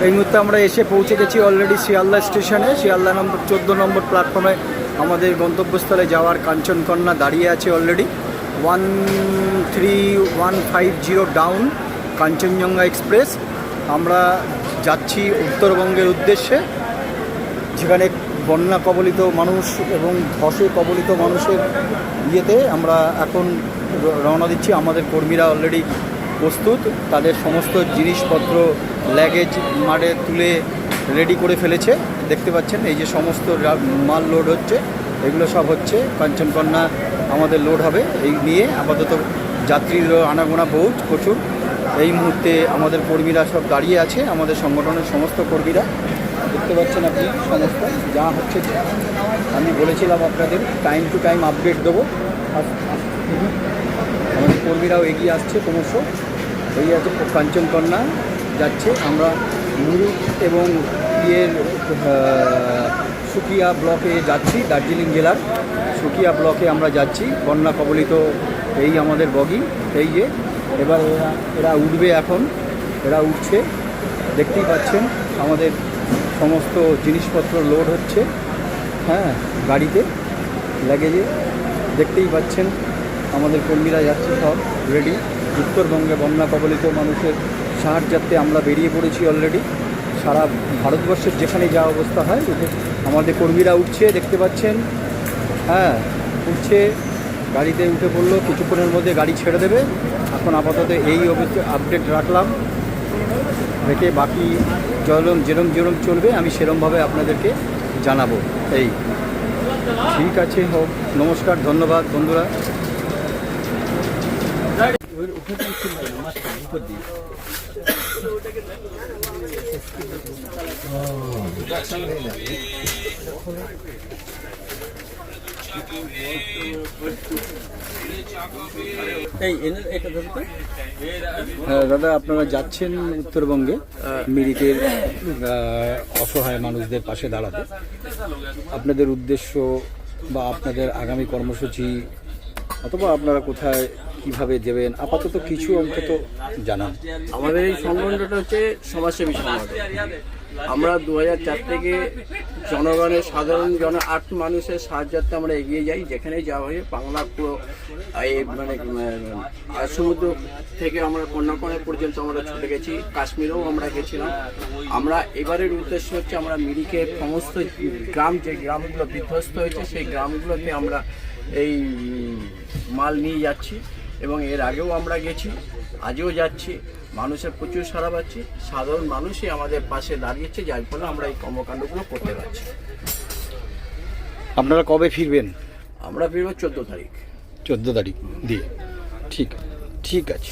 এই মুহূর্তে আমরা এসে পৌঁছে গেছি অলরেডি শিয়ালদা স্টেশনে। শিয়ালদা নম্বর 14 নম্বর প্ল্যাটফর্মে আমাদের গন্তব্যস্থলে যাওয়ার কাঞ্চনকন্যা দাঁড়িয়ে আছে অলরেডি। 13150 down Kanchenjunga express. আমরা যাচ্ছি উত্তরবঙ্গের উদ্দেশ্যে, যেখানে বন্যা কবলিত মানুষ এবং ধসে কবলিত মানুষের ইয়েতে আমরা এখন রওনা দিচ্ছি। আমাদের কর্মীরা অলরেডি প্রস্তুত, তাদের সমস্ত জিনিসপত্র লাগেজ মাঠে তুলে রেডি করে ফেলেছে। দেখতে পাচ্ছেন এই যে সমস্ত মাল লোড হচ্ছে, এগুলো সব হচ্ছে কাঞ্চনকন্যা আমাদের লোড হবে। এই নিয়ে আপাতত যাত্রীর আনাগোনা বহুত প্রচুর। এই মুহূর্তে আমাদের কর্মীরা সব দাঁড়িয়ে আছে, আমাদের সংগঠনের সমস্ত কর্মীরা দেখতে পাচ্ছেন আপনি। সমস্ত যা হচ্ছে আমি বলেছিলাম আপনাদের টাইম টু টাইম আপডেট দেবো। আমাদের কর্মীরাও এগিয়ে আসছে ক্রমশ। এই আছে কাঞ্চনকন্যা যাচ্ছে। আমরা মুরুক এবং সুকিয়া ব্লকে যাচ্ছি, দার্জিলিং জেলার সুকিয়া ব্লকে আমরা যাচ্ছি। বন্যা কবলিত এই আমাদের বগি। এই যে এবার এরা উঠবে, এখন এরা উঠছে। দেখতেই পাচ্ছেন আমাদের সমস্ত জিনিসপত্র লোড হচ্ছে, হ্যাঁ, গাড়িতে লাগেজে। দেখতেই পাচ্ছেন আমাদের কর্মীরা যাচ্ছে সব রেডি। উত্তরবঙ্গে বন্যা কবলিত মানুষের সাহায্যার্থে আমরা বেরিয়ে পড়েছি অলরেডি। সারা ভারতবর্ষের যেখানে যা অবস্থা হয় আমাদের কর্মীরা উঠছে, দেখতে পাচ্ছেন, হ্যাঁ, উঠছে, গাড়িতে উঠে পড়লো। কিছুক্ষণের মধ্যে গাড়ি ছেড়ে দেবে। এখন আপাতত এই আপডেট রাখলাম, রেখে বাকি যেরম চলবে আমি সেরমভাবে আপনাদেরকে জানাবো। এই ঠিক আছে, হোক। নমস্কার, ধন্যবাদ বন্ধুরা। হ্যাঁ দাদা, আপনারা যাচ্ছেন উত্তরবঙ্গে মিরিকের অসহায় মানুষদের পাশে দাঁড়াতে। আপনাদের উদ্দেশ্য বা আপনাদের আগামী কর্মসূচি অথবা আপনারা কোথায় কিভাবে দেবেন আপাতত কিছু অন্তত জানান। আমাদের এই সংগঠনটা হচ্ছে সমাজসেবী সংগঠন। আমরা 2004 থেকে জনগণের সাধারণ মানুষের সাহায্যার্থে আমরা এগিয়ে যাই। যেখানে যাওয়া হয় বাংলা পুরো মানে সমুদ্র থেকে আমরা কন্যাকুমারী পর্যন্ত আমরা ছুটে গেছি, কাশ্মীরেও আমরা গেছিলাম। আমরা এবারের উদ্দেশ্য হচ্ছে আমরা মিরিকের সমস্ত গ্রাম, যে গ্রামগুলো বিধ্বস্ত হয়েছে সেই গ্রামগুলোতে আমরা এই মাল নিয়ে যাচ্ছি এবং এর আগেও আমরা গেছি, আজও যাচ্ছি। মানুষের প্রচুর সাড়া পাচ্ছি, সাধারণ মানুষই আমাদের পাশে দাঁড়িয়েছে, যার ফলে আমরা এই কর্মকাণ্ডগুলো করতে পারছি। আপনারা কবে ফিরবেন? আমরা ফিরব 14 তারিখ। 14 তারিখ দিয়ে। ঠিক আছে।